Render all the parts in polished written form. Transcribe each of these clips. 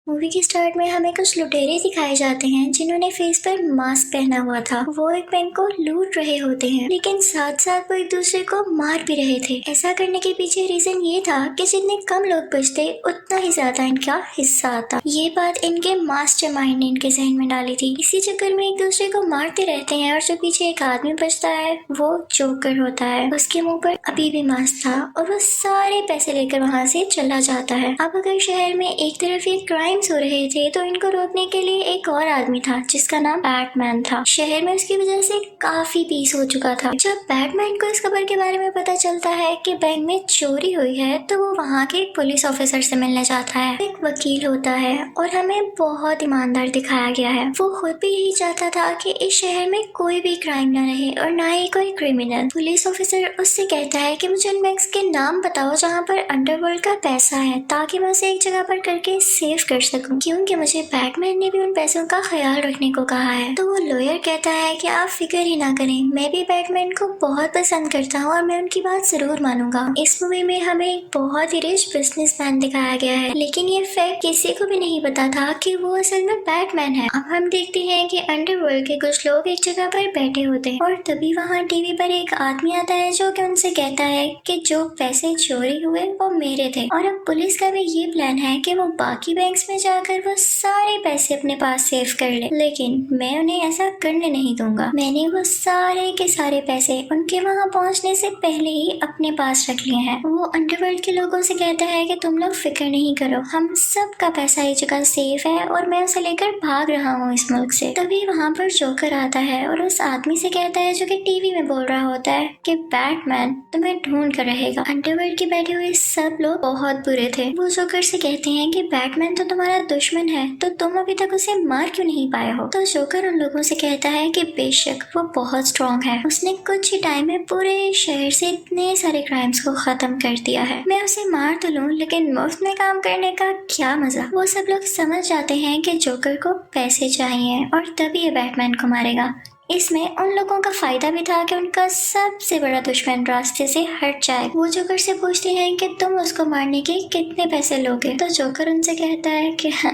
Movie के start में हमें कुछ लुटेरे दिखाए जाते हैं जिन्होंने फेस पर मास्क पहना हुआ था। वो एक बैंक को लूट रहे होते हैं, लेकिन साथ साथ वो एक दूसरे को मार भी रहे थे। ऐसा करने के पीछे रीजन ये था कि जितने कम लोग बचते उतना ही ज्यादा इनका हिस्सा आता। ये बात इनके मास्टरमाइंड ने इनके जहन में डाली थी। इसी चक्कर में एक दूसरे को मारते रहते हैं और जो पीछे एक आदमी बचता है वो जोकर होता है। उसके मुंह पर अभी भी मास्क था और वो सारे पैसे लेकर वहाँ से चला जाता है। अब अगर शहर में एक तरफ ये क्राइम्स हो रहे थे तो इनको रोकने के लिए एक और आदमी था जिसका नाम बैटमैन था। शहर में उसकी वजह से काफी पीस हो चुका था। जब बैटमैन को इस खबर के बारे में पता चलता है कि बैंक में चोरी हुई है तो वो वहाँ के एक पुलिस ऑफिसर से मिलने जाता है। एक वकील होता है और हमें बहुत ईमानदार दिखाया गया है। वो खुद भी यही चाहता था कि इस शहर में कोई भी क्राइम न रहे और ना ही कोई क्रिमिनल। पुलिस ऑफिसर उससे कहता है कि मुझे उन बैंक्स के नाम बताओ जहाँ पर अंडरवर्ल्ड का पैसा है, ताकि मैं उसे एक जगह पर करके सेव कर सकूं, क्योंकि मुझे बैटमैन ने भी उन पैसों का ख्याल रखने को कहा है। तो वो लॉयर कहता है कि आप फिक्र ही ना करें, मैं भी बैटमैन को बहुत पसंद करता हूँ और मैं उनकी बात जरूर मानूंगा। इस मूवी में हमें एक बहुत ही रिच बिजनेसमैन दिखाया गया है, लेकिन ये फैक्ट किसी को भी नहीं पता था कि वो असल में बैटमैन है। अब हम देखते हैं कि अंडरवर्ल्ड के कुछ लोग एक जगह पर बैठे होते हैं और तभी वहाँ टीवी पर एक आदमी आता है जो कि उनसे कहता है कि जो पैसे चोरी हुए वो मेरे थे। और अब पुलिस का भी ये प्लान है कि वो बाकी बैंक्स में जाकर वो सारे पैसे अपने पास सेव कर ले, लेकिन मैं उन्हें ऐसा करने नहीं दूंगा। मैंने वो सारे के सारे पैसे उनके वहाँ पहुँचने से पहले ही अपने पास रख लिए हैं। वो अंडरवर्ल्ड के लोगों से कहता है कि तुम लोग फिक्र नहीं करो, हम सब का पैसा एक जगह सेफ है और मैं उसे लेकर भाग रहा हूँ इस मुल्क से। तभी वहाँ पर जोकर आता है और उस आदमी से कहता है जो कि टीवी में बोल रहा होता है कि बैटमैन तुम्हें ढूंढ कर रहेगा। अंडरवर्ल्ड के बैठे हुए सब लोग बहुत बुरे थे। वो जोकर से कहते हैं कि बैटमैन तो तुम्हारा दुश्मन है, तो तुम अभी तक उसे मार क्यों नहीं पाए हो। तो जोकर उन लोगों से कहता है कि बेशक वो बहुत स्ट्रॉन्ग है, उसने कुछ ही टाइम में पूरे शहर से इतने सारे क्राइम्स को खत्म कर दिया है। मैं उसे मार तो लूं, लेकिन मुफ्त में काम करने का क्या मजा। वो सब लोग समझ जाते हैं कि जोकर को पैसे चाहिए और तभी ये बैटमैन को मारेगा। इसमें उन लोगों का फायदा भी था कि उनका सबसे बड़ा दुश्मन रास्ते से हट जाए। वो जोकर से पूछते हैं कि तुम उसको मारने के कितने पैसे लोगे। तो जोकर उनसे कहता है कि हाँ,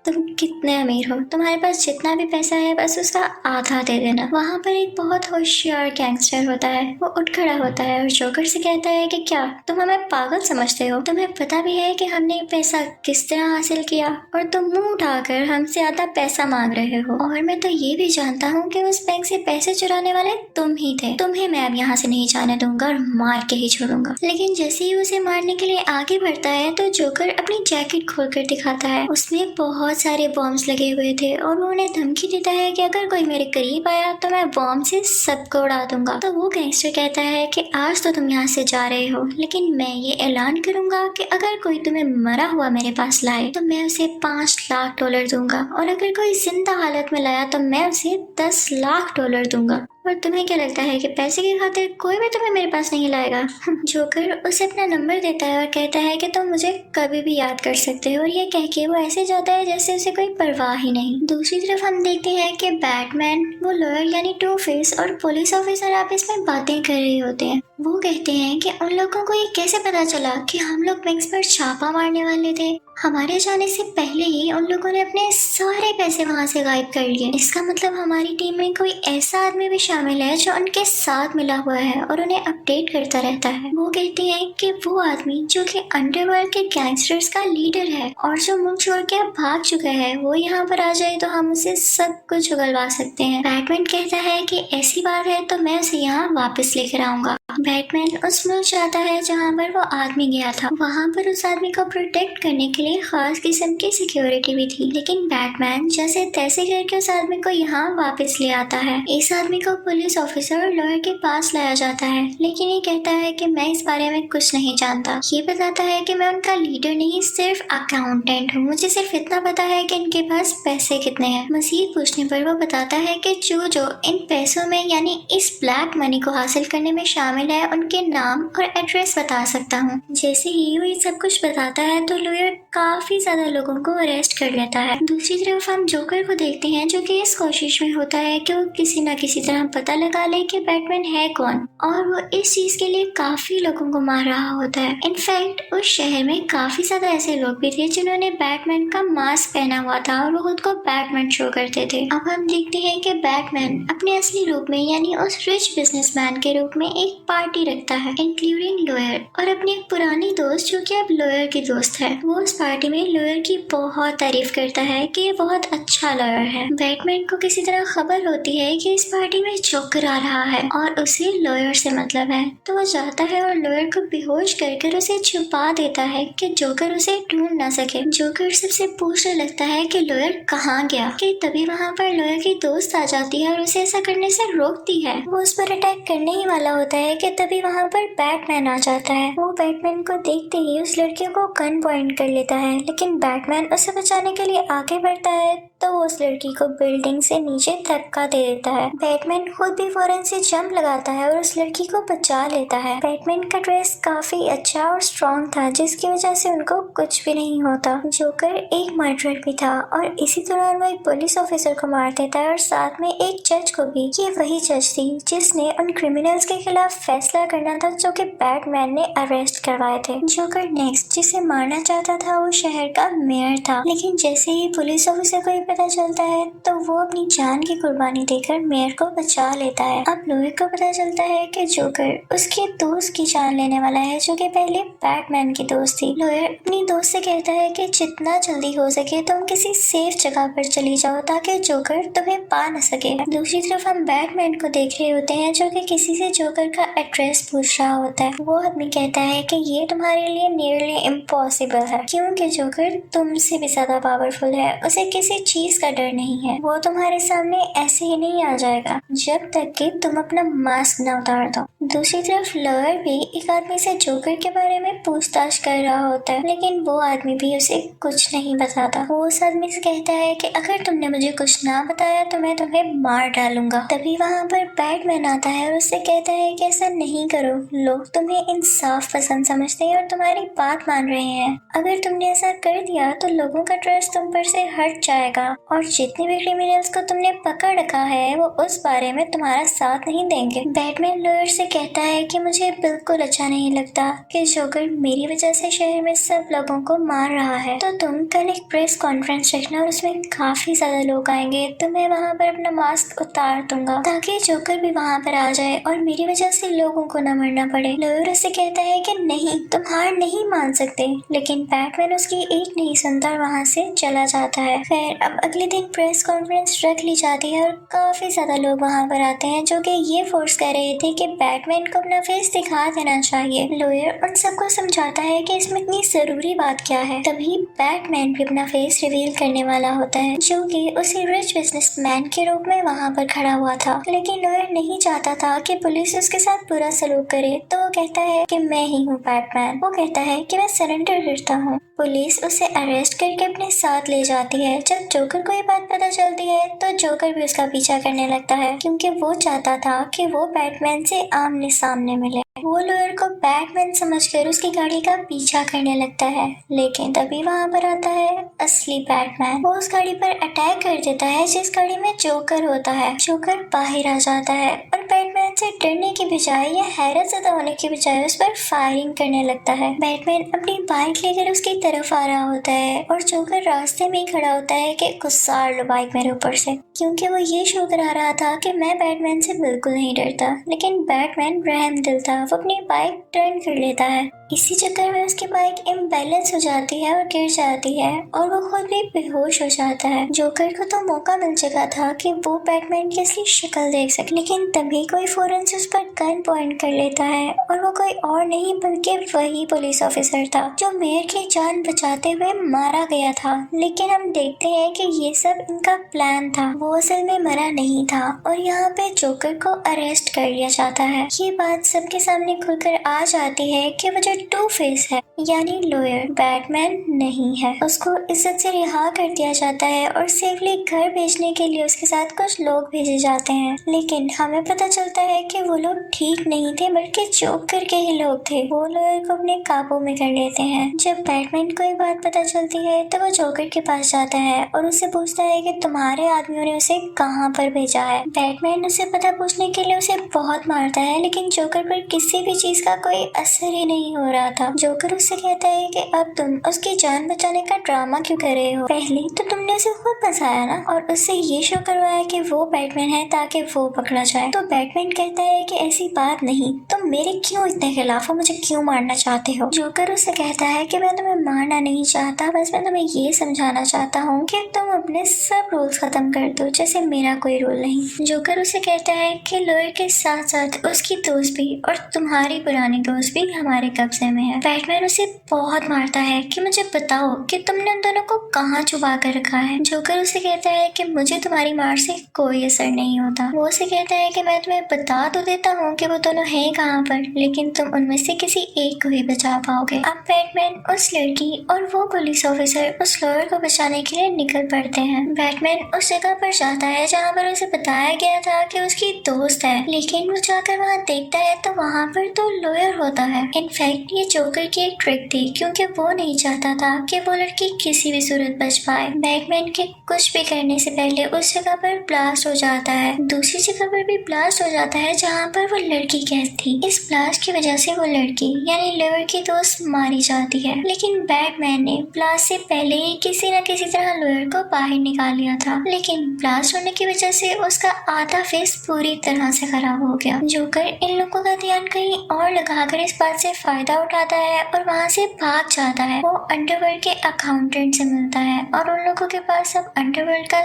तुम कितने अमीर हो, तुम्हारे पास जितना भी पैसा है बस उसका आधा दे देना। वहाँ पर एक बहुत होशियार गैंगस्टर होता है, वो उठ खड़ा होता है और जोकर से कहता है कि क्या तुम हमें पागल समझते हो, तुम्हें पता भी है कि हमने पैसा किस तरह हासिल किया और तुम मुंह उठाकर हमसे आधा पैसा मांग रहे हो। और मैं तो ये भी जानता हूँ कि उस बैंक से पैसे चुराने वाले तुम ही थे, तुम्हें मैं अब यहाँ से नहीं जाने दूंगा और मार के ही छोड़ूंगा। लेकिन जैसे ही उसे मारने के लिए आगे बढ़ता है तो जोकर अपनी जैकेट खोलकर दिखाता है। उसमें बहुत सारे बॉम्ब्स लगे हुए थे और वो उन्हें धमकी देता है कि अगर कोई मेरे करीब आया तो मैं बॉम्ब से सबको उड़ा दूंगा। तो वो गैंगस्टर कहता है कि आज तो तुम यहाँ से जा रहे हो, लेकिन मैं ये ऐलान करूंगा कि अगर कोई तुम्हें मरा हुआ मेरे पास लाए तो मैं उसे $5 लाख दूंगा, और अगर कोई जिंदा हालत में लाया तो मैं उसे $10 लाख दूंगा। और तुम्हें क्या लगता है कि पैसे की खातिर कोई भी तुम्हें मेरे पास नहीं लाएगा। जोकर उसे अपना नंबर देता है और कहता है कि तुम मुझे कभी भी याद कर सकते हो, और ये कह के वो ऐसे जाता है जैसे उसे कोई परवाह ही नहीं। दूसरी तरफ हम देखते हैं कि बैटमैन, वो लॉयर यानी टू फेस और पुलिस ऑफिसर आपस में बातें कर रहे होते हैं। वो कहते हैं कि उन लोगों को ये कैसे पता चला कि हम लोग बैंक्स पर छापा मारने वाले थे। हमारे जाने से पहले ही उन लोगों ने अपने सारे पैसे वहाँ से गायब कर लिए। इसका मतलब हमारी टीम में कोई ऐसा आदमी भी शामिल है जो उनके साथ मिला हुआ है और उन्हें अपडेट करता रहता है। वो कहते हैं कि वो आदमी जो कि अंडरवर्ल्ड के गैंगस्टर्स का लीडर है और जो मुल्क छोड़ के अब भाग चुका है, वो यहाँ पर आ जाए तो हम उसे सब कुछ उगलवा सकते हैं। बैटमैन कहता है कि ऐसी बात है तो मैं उसे यहाँ वापस लेकर आऊंगा। बैटमैन उस मुल्क जाता है जहाँ पर वो आदमी गया था। वहाँ पर उस आदमी को प्रोटेक्ट करने के लिए खास किस्म की सिक्योरिटी भी थी, लेकिन बैटमैन जैसे तैसे करके उस आदमी को यहाँ वापस ले आता है। इस आदमी को पुलिस ऑफिसर और लॉयर के पास लाया जाता है, लेकिन ये कहता है कि मैं इस बारे में कुछ नहीं जानता। ये बताता है कि मैं उनका लीडर नहीं, सिर्फ अकाउंटेंट हूँ। मुझे सिर्फ इतना पता है कि इनके पास पैसे कितने हैं। मजीद पूछने पर वो बताता है कि जो इन पैसों में यानी इस ब्लैक मनी को हासिल करने में शामिल मैं उनके नाम और एड्रेस बता सकता हूँ। जैसे ही वो ये सब कुछ बताता है तो लॉयर काफी ज्यादा लोगों को अरेस्ट कर लेता है। दूसरी तरफ हम जोकर को देखते हैं जो कि इस कोशिश में होता है कि वो किसी न किसी तरह पता लगा ले कि बैटमैन है कौन, और वो इस चीज के लिए काफी लोगों को मार रहा होता है। इनफैक्ट उस शहर में काफी ज्यादा ऐसे लोग भी थे जिन्होंने बैटमैन का मास्क पहना हुआ था और वो खुद को बैटमैन शो करते थे। अब हम देखते हैं कि बैटमैन अपने असली रूप में यानी उस रिच बिजनेसमैन के रूप में एक पार्टी रखता है इंक्लूडिंग लॉयर और अपनी एक पुरानी दोस्त जो कि अब लॉयर की दोस्त है। वो उस पार्टी में लॉयर की बहुत तारीफ करता है कि ये बहुत अच्छा लॉयर है। बैटमैन को किसी तरह खबर होती है कि इस पार्टी में जोकर आ रहा है और उसे लॉयर से मतलब है, तो वो जाता है और लॉयर को बेहोश कर उसे छुपा देता है कि जोकर उसे ढूंढ ना सके। जोकर सबसे पूछने लगता है कि लॉयर कहाँ गया, कि तभी वहाँ पर लॉयर की दोस्त आ जाती है और उसे ऐसा करने से रोकती है। वो उस पर अटैक करने ही वाला होता है कि तभी वहाँ पर बैटमैन आ जाता है। वो बैटमैन को देखते ही उस लड़के को गन पॉइंट कर लेता है, लेकिन बैटमैन उसे बचाने के लिए आगे बढ़ता है तो वो उस लड़की को बिल्डिंग से नीचे धक्का दे देता है। बैटमैन खुद भी फौरन से जंप लगाता है और उस लड़की को बचा लेता है। बैटमैन का ड्रेस काफी अच्छा और स्ट्रॉन्ग था जिसकी वजह से उनको कुछ भी नहीं होता। जोकर एक मर्डरर भी था और इसी दौरान वो एक पुलिस ऑफिसर को मार देता है और साथ में एक जज को भी। ये वही जज थी जिसने उन क्रिमिनल्स के खिलाफ फैसला करना था जो कि बैटमैन ने अरेस्ट करवाए थे। जोकर नेक्स्ट जिसे मारना चाहता था वो शहर का मेयर था, लेकिन जैसे ही पुलिस ऑफिसर को पता चलता है तो वो अपनी जान की कुर्बानी देकर मेयर को बचा लेता है। अब लॉयर को पता चलता है कि जोकर उसके दोस्त की जान लेने वाला है जो कि पहले बैटमैन की दोस्त थी। लॉयर अपनी दोस्त से कहता है कि जितना जल्दी हो सके तुम किसी सेफ जगह पर चली जाओ ताकि जोकर तुम्हें पा न सके। दूसरी तरफ हम बैटमैन को देख रहे होते हैं जो कि किसी से जोकर का एड्रेस पूछ रहा होता है। वो आदमी कहता है कि ये तुम्हारे लिए नियरली इम्पॉसिबल है क्योंकि जोकर तुमसे भी ज्यादा पावरफुल है, उसे किसी चीज का डर नहीं है, वो तुम्हारे सामने ऐसे ही नहीं आ जाएगा जब तक कि तुम अपना मास्क न उतार दो। दूसरी तरफ लॉयर भी एक आदमी से जोकर के बारे में पूछताछ कर रहा होता है, लेकिन वो आदमी भी उसे कुछ नहीं बताता। वो उस आदमी से कहता है कि अगर तुमने मुझे कुछ ना बताया तो मैं तुम्हें मार डालूंगा। तभी वहाँ पर बैटमैन आता है और उससे कहता है कि ऐसा नहीं करो, लोग तुम्हें इंसाफ पसंद समझते हैं और तुम्हारी बात मान रहे हैं। अगर तुमने ऐसा कर दिया तो लोगों का ट्रस्ट तुम पर से हट जाएगा और जितने भी क्रिमिनल्स को तुमने पकड़ रखा है वो उस बारे में तुम्हारा साथ नहीं देंगे। बैटमैन लॉयर से कहता है कि मुझे बिल्कुल अच्छा नहीं लगता कि जोकर मेरी वजह से शहर में सब लोगों को मार रहा है, तो तुम कल एक प्रेस कॉन्फ्रेंस रखना और उसमें काफी ज्यादा लोग आएंगे, तो मैं वहाँ पर अपना मास्क उतार दूंगा ताकि जोकर भी वहाँ पर आ जाए और मेरी वजह से लोगों को न मरना पड़े। लॉयर उससे कहता है कि नहीं, तुम हार नहीं मान सकते, लेकिन बैटमैन उसकी एक नहीं सुनता और वहाँ से चला जाता है। फिर अब अगले दिन प्रेस कॉन्फ्रेंस रख ली जाती है और काफी ज्यादा लोग वहाँ पर आते हैं जो कि ये फोर्स कर रहे थे कि बैटमैन को अपना फेस दिखा देना चाहिए। लॉयर उन सबको समझाता है कि इसमें इतनी जरूरी बात क्या है। तभी बैटमैन भी अपना फेस रिवील करने वाला होता है जो कि उसी रिच बिजनेसमैन के रूप में वहाँ पर खड़ा हुआ था, लेकिन लॉयर नहीं चाहता था कि पुलिस उसके साथ बुरा सलूक करे, तो वो कहता है कि मैं ही हूँ बैटमैन। वो कहता है कि मैं सरेंडर करता हूँ। पुलिस उसे अरेस्ट करके अपने साथ ले जाती है। जब जोकर को ये बात पता चलती है तो जोकर भी उसका पीछा करने लगता है क्योंकि वो चाहता था कि वो बैटमैन से आमने सामने मिले। वो लॉयर को बैटमैन समझकर उसकी गाड़ी का पीछा करने लगता है, लेकिन तभी वहाँ पर आता है असली बैटमैन। वो उस गाड़ी पर अटैक कर देता है जिस गाड़ी में जोकर होता है। जोकर बाहर आ जाता है और बैटमैन से डरने की बजाय या हैरत ज़्यादा होने की बजाय उस पर फायरिंग करने लगता है। बैटमैन अपनी बाइक लेकर उसकी तरफ आ रहा होता है और जोकर रास्ते में ही खड़ा होता है कि गुस्सार लो बाइक मेरे ऊपर से, क्योंकि वो ये शो करा रहा था कि मैं बैटमैन से बिल्कुल नहीं डरता। लेकिन बैटमैन रहम दिल था, वो अपनी बाइक टर्न कर लेता है। इसी चक्कर में उसकी बाइक इम्बैलेंस हो जाती है और गिर जाती है और वो खुद भी बेहोश हो जाता है। जोकर को तो मौका मिल चुका था कि वो बैटमैन की असली शक्ल देख सके, लेकिन तभी कोई फौरन से उस पर गन पॉइंट कर लेता है और वो कोई और नहीं बल्कि वही पुलिस ऑफिसर था जो मेयर की जान बचाते हुए मारा गया था। लेकिन हम देखते हैं कि ये सब इनका प्लान था, वो असल में मरा नहीं था और यहाँ पे जोकर को अरेस्ट कर लिया जाता है। ये बात सबके सामने खुलकर आ जाती है कि वो जो टू फेस है यानी लॉयर बैटमैन नहीं है। उसको इज्जत से रिहा कर दिया जाता है और सेफली घर भेजने के लिए उसके साथ कुछ लोग भेजे जाते हैं, लेकिन हमें पता चलता है कि वो लोग ठीक नहीं थे बल्कि जोकर के ही लोग थे। वो लॉयर को अपने काबू में कर लेते हैं। जब बैटमैन को ये बात पता चलती है तो वो जोकर के पास जाता है और उससे पूछता है कि तुम्हारे आदमियों ने उसे कहाँ पर भेजा है। बैटमैन उसे पता पूछने के लिए उसे बहुत मारता है, लेकिन जोकर पर किसी भी चीज का कोई असर ही नहीं हो रहा था। जोकर उससे कहता है कि अब तुम उसकी जान बचाने का ड्रामा क्यों कर रहे हो? पहले तो तुमने उसे खुद फंसाया ना, और उससे ये शो करवाया कि वो बैटमैन है ताकि वो पकड़ा जाए। तो बैटमैन कहता है कि ऐसी बात नहीं, तुम मेरे क्यों इतने खिलाफ हो, मुझे क्यों मारना चाहते हो? जोकर उससे कहता है कि मैं तुम्हें मारना नहीं चाहता, बस मैं तुम्हें ये समझाना चाहता हूँ कि तुम अपने सब रूल्स खत्म कर दो, जैसे मेरा कोई रूल नहीं। जोकर उसे कहता है कि लॉयर के साथ साथ उसकी दोस्त भी और तुम्हारी पुरानी दोस्त भी हमारे कब्जे में है। बैटमैन उसे बहुत मारता है कि मुझे बताओ कि तुमने उन दोनों को कहाँ छुपा कर रखा है। जोकर उसे कहता है कि मुझे तुम्हारी मार से कोई असर नहीं होता। वो उसे कहता है कि मैं तुम्हें बता तो देता हूँ कि वो दोनों हैं कहाँ पर, लेकिन तुम उनमें से किसी एक को ही बचा पाओगे। अब बैटमैन, उस लड़की और वो पुलिस ऑफिसर उस लॉयर को बचाने के लिए निकल पड़ते हैं। बैटमैन उस जगह पर जाता है जहाँ पर उसे बताया गया था कि उसकी दोस्त है, लेकिन वो जाकर वहाँ देखता है तो वहाँ पर तो लॉयर होता है। इनफैक्ट ये जोकर की एक ट्रिक थी, क्योंकि वो नहीं चाहता था कि वो लड़की किसी भी सूरत बच पाए। बैटमैन के कुछ भी करने से पहले उस जगह पर ब्लास्ट हो जाता है। दूसरी जगह पर भी ब्लास्ट हो जाता है जहाँ पर वो लड़की कैद थी। इस ब्लास्ट की वजह से वो लड़की यानी लॉयर की दोस्त मारी जाती है, लेकिन बैटमैन ने ब्लास्ट से पहले ही किसी न किसी तरह लॉयर को बाहर निकाल लिया था। लेकिन ब्लास्ट होने की वजह से उसका आधा फेस पूरी तरह से खराब हो गया। जोकर इन लोगों का ध्यान कहीं और लगाकर इस बात से फायदा उठाता है और वहाँ से भाग जाता है। वो अंडरवर्ल्ड के अकाउंटेंट से मिलता है और उन लोगों के पास अब अंडरवर्ल्ड का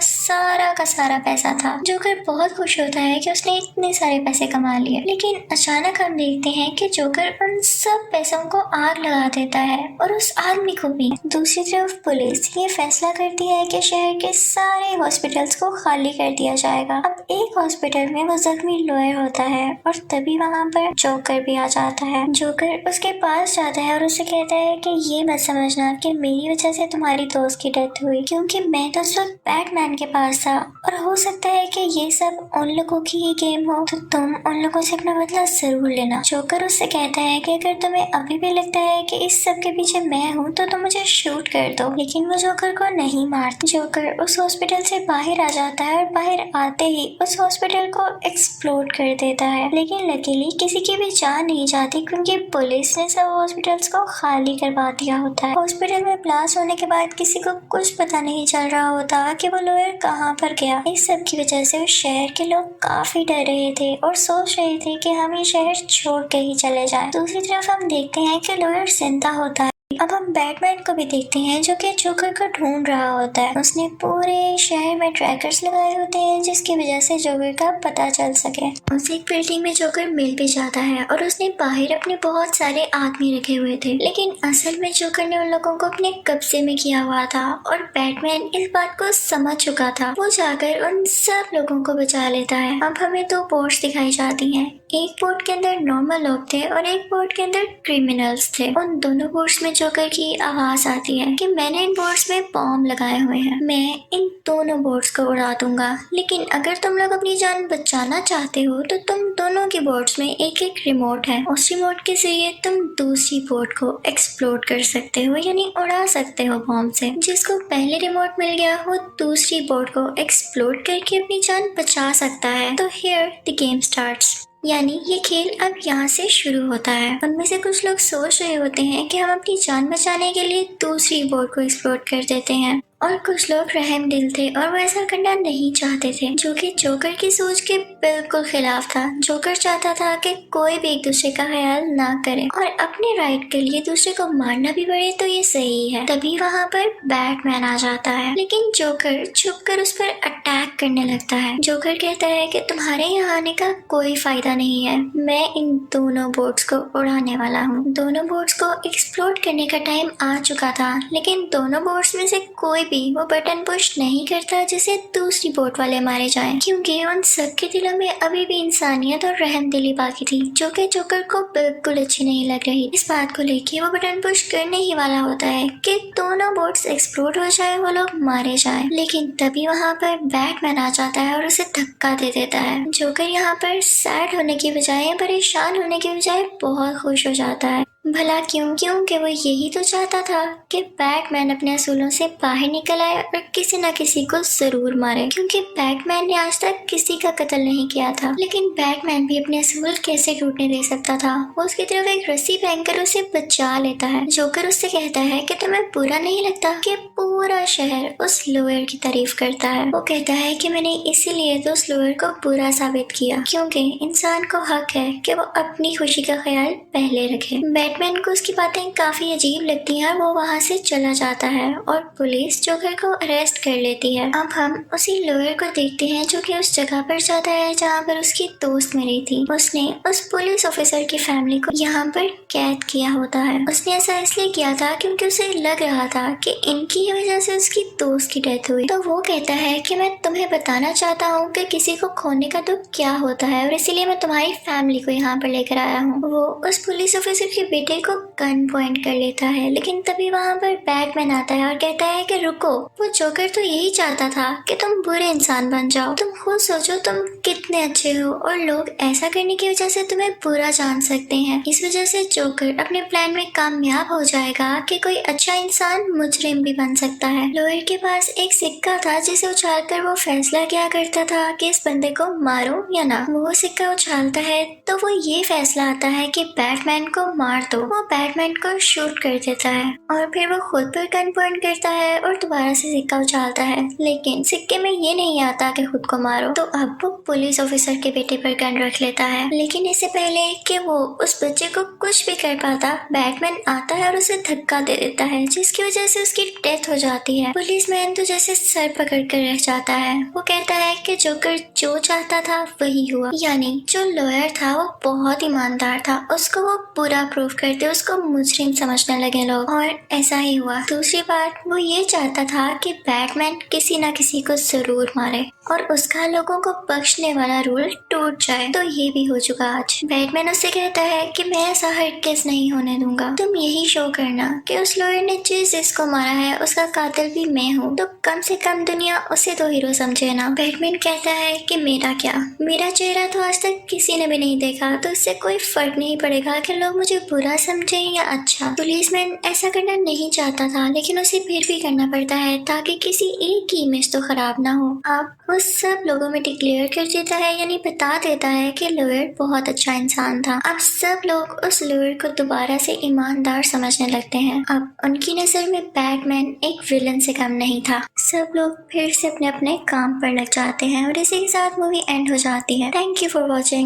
सारा पैसा था। जोकर बहुत खुश होता है कि उसने इतने सारे पैसे कमा लिए, लेकिन अचानक हम देखते हैं कि जोकर उन सब पैसों को आग लगा देता है और उस आदमी को भी। दूसरी तरफ पुलिस ये फैसला करती है कि शहर के सारे हॉस्पिटल्स को खाली कर दिया जाएगा। अब एक हॉस्पिटल में वो जख्मी लॉयर होता है और तभी वहाँ पर जोकर भी आ जाता है। जोकर उसके पास जाता है और उसे कहता है कि ये मत समझना कि मेरी वजह से तुम्हारी दोस्त की डेथ हुई, क्योंकि मैं तो उस वक्त बैटमैन के पास था और हो सकता है कि ये सब उन लोगों की ही गेम हो, तो तुम उन लोगों से अपना बदला जरूर लेना। जोकर उससे कहता है कि अगर तुम्हें अभी भी लगता है कि इस सब के पीछे मैं हूँ तो तुम मुझे शूट कर दो, लेकिन वो जोकर को नहीं मारता। जोकर उस हॉस्पिटल से बाहर आ जाता है और बाहर आते ही उस हॉस्पिटल को एक्सप्लोड कर देता है, लेकिन लकीली किसी की भी जान नहीं जाती क्योंकि पुलिस ने सब हॉस्पिटल्स को खाली करवा दिया होता है। हॉस्पिटल में ब्लास्ट होने के बाद किसी को कुछ पता नहीं चल रहा होता कि वो लॉयर कहाँ पर गया। इस सब की वजह से उस शहर के लोग काफी डर रहे थे और सोच रहे थे कि हम ये शहर छोड़ के ही चले जाएं। दूसरी तरफ हम देखते हैं कि लॉयर जिंदा होता है। अब हम बैटमैन को भी देखते हैं जो कि जोकर को ढूंढ रहा होता है। उसने पूरे शहर में ट्रैकर्स लगाए होते हैं जिसकी वजह से जोकर का पता चल सके। उसे एक बिल्डिंग में जोकर मिल भी जाता है और उसने बाहर अपने बहुत सारे आदमी रखे हुए थे, लेकिन असल में जोकर ने उन लोगों को अपने कब्जे में किया हुआ था और बैटमैन इस बात को समझ चुका था। वो जाकर उन सब लोगों को बचा लेता है। अब हमें दो बोर्ड्स दिखाई जाती हैं। एक बोर्ड के अंदर नॉर्मल लोग थे और एक बोर्ड के अंदर क्रिमिनल्स थे। उन दोनों बोर्ड्स में जोकर की आवाज आती है कि मैंने इन बोर्ड्स में बॉम्ब लगाए हुए हैं, मैं इन दोनों बोर्ड्स को उड़ा दूंगा, लेकिन अगर तुम लोग अपनी जान बचाना चाहते हो तो तुम दोनों के बोर्ड्स में एक एक रिमोट है। उस रिमोट के जरिए तुम दूसरी बोर्ड को एक्सप्लोड कर सकते हो, यानी उड़ा सकते हो बॉम्ब से। जिसको पहले रिमोट मिल गया वो दूसरी बोर्ड को एक्सप्लोड करके अपनी जान बचा सकता है। तो हियर द गेम स्टार्ट्स, यानी ये खेल अब यहाँ से शुरू होता है। उनमें से कुछ लोग सोच रहे होते हैं कि हम अपनी जान बचाने के लिए दूसरी बोर्ड को एक्सप्लोड कर देते हैं, और कुछ लोग रहम दिल थे और वो ऐसा करना नहीं चाहते थे, जो कि जोकर की सोच के बिल्कुल खिलाफ था। जोकर चाहता था कि कोई भी एक दूसरे का ख्याल ना करे और अपने राइट के लिए दूसरे को मारना भी पड़े तो ये सही है। तभी वहाँ पर बैटमैन आ जाता है, लेकिन जोकर छुपकर उस पर अटैक करने लगता है। जोकर कहता है कि तुम्हारे यहाँ आने का कोई फायदा नहीं है, मैं इन दोनों बोर्ड्स को उड़ाने वाला हूँ। दोनों बोर्ड्स को एक्सप्लोड करने का टाइम आ चुका था, लेकिन दोनों बोर्ड्स में से कोई भी वो बटन पुश नहीं करता जिसे दूसरी बोट वाले मारे जाएं, क्योंकि उन सबके दिलों में अभी भी इंसानियत और रहमदिली बाकी थी, जो कि जोकर को बिल्कुल अच्छी नहीं लग रही। इस बात को लेके वो बटन पुश करने ही वाला होता है कि दोनों बोट्स एक्सप्लोड हो जाए, वो लोग मारे जाएं। लेकिन तभी वहाँ पर बैटमैन आ जाता है और उसे धक्का दे देता है। जोकर यहाँ पर सैड होने की बजाय, परेशान होने की बजाय बहुत खुश हो जाता है। भला क्यों? क्योंकि वो यही तो चाहता था कि बैटमैन अपने असूलों से बाहर निकल आए और किसी न किसी को जरूर मारे, क्योंकि बैटमैन ने आज तक किसी का कत्ल नहीं किया था। लेकिन बैटमैन भी अपने असूल कैसे टूटने दे सकता था? वो उसकी तरफ एक रस्सी पहनकर उसे बचा लेता है। जोकर उससे कहता है कि तुम्हें बुरा नहीं लगता कि पूरा शहर उस लोअर की तारीफ करता है? वो कहता है कि मैंने इसीलिए तो उस लोअर को बुरा साबित किया, क्योंकि इंसान को हक है कि वो अपनी खुशी का ख्याल पहले रखे। बैटमैन को उसकी बातें काफी अजीब लगती हैं। वो वहाँ से चला जाता है और पुलिस जोकर को अरेस्ट कर लेती है। अब हम उसी लॉयर को देखते हैं जो कि उस जगह पर जाता है जहाँ पर उसकी दोस्त मरी थी। उसने उस पुलिस ऑफिसर की फैमिली को यहाँ पर कैद किया होता है। उसने ऐसा इसलिए किया था क्योंकि उसे लग रहा था कि इनकी वजह से उसकी दोस्त की डेथ हुई। तो वो कहता है कि मैं तुम्हें बताना चाहता हूँ कि किसी को खोने का दुख क्या होता है, और इसीलिए मैं तुम्हारी फैमिली को यहाँ पर लेकर आया हूँ। वो उस पुलिस ऑफिसर के बेटे को गन पॉइंट कर लेता है, लेकिन तभी वहाँ पर बैटमैन आता है और कहता है कि रुको, वो जोकर तो यही चाहता था कि तुम बुरे इंसान बन जाओ। तुम खुद सोचो तुम कितने अच्छे हो और लोग ऐसा करने की वजह से तुम्हें बुरा जान सकते हैं। इस वजह से जोकर अपने प्लान में कामयाब हो जाएगा कि कोई अच्छा इंसान मुजरिम भी बन सकता है। लॉयर के पास एक सिक्का था जिसे उछालकर वो फैसला किया करता था कि इस बंदे को मारो या ना। वो सिक्का उछालता है तो वो ये फैसला आता है कि बैटमैन को मार दो। वो बैटमैन को शूट कर देता है और फिर वो खुद पर गन पॉइंट करता है और दोबारा से सिक्का उछालता है, लेकिन सिक्के में ये नहीं आता कि खुद को मारो। तो अब वो पुलिस ऑफिसर के बेटे पर गन रख लेता है, लेकिन इससे पहले कि वो उस बच्चे को कुछ भी कर पाता, बैटमैन आता है और उसे धक्का दे देता है, जिसकी वजह से उसकी डेथ हो जाती है। पुलिसमैन तो जैसे सर पकड़ कर रह जाता है। वो कहता है कि जोकर जो चाहता था वही हुआ, यानी जो लॉयर था वो बहुत ईमानदार था, उसको वो बुरा प्रूफ करते उसको मुजरिम समझने लगे लोग, और ऐसा ही हुआ। दूसरी बात, वो ये चाहता था कि बैटमैन किसी न किसी को जरूर मारे और उसका लोगों को बख्शने वाला रूल टूट जाए। तो ये भी हो चुका आज। बैटमैन उससे कहता है कि मैं ऐसा हरगिज़ नहीं होने दूंगा। तुम यही शो करना कि उस लॉयर ने जिसको मारा है उसका कातिल भी मैं हूँ, तो कम से कम दुनिया उसे तो हीरो समझे ना। बैटमैन कहता है कि मेरा क्या, मेरा चेहरा तो आज तक किसी ने भी नहीं देखा, तो इससे कोई फर्क नहीं पड़ेगा कि लोग मुझे बुरा समझे या अच्छा। पुलिसमैन ऐसा करना नहीं चाहता था, लेकिन उसे फिर भी करना पड़ता है ताकि किसी एक की इमेज तो खराब ना हो। अब वो सब लोगों में डिक्लेयर कर देता है, यानी बता देता है कि लॉयर बहुत अच्छा इंसान था। अब सब लोग उस लॉयर को दोबारा से ईमानदार समझने लगते हैं। अब उनकी नजर में बैटमैन एक विलन से कम नहीं था। सब लोग फिर से अपने अपने काम पर लग जाते हैं और इसी के साथ मूवी एंड हो जाती है। Thank you for watching.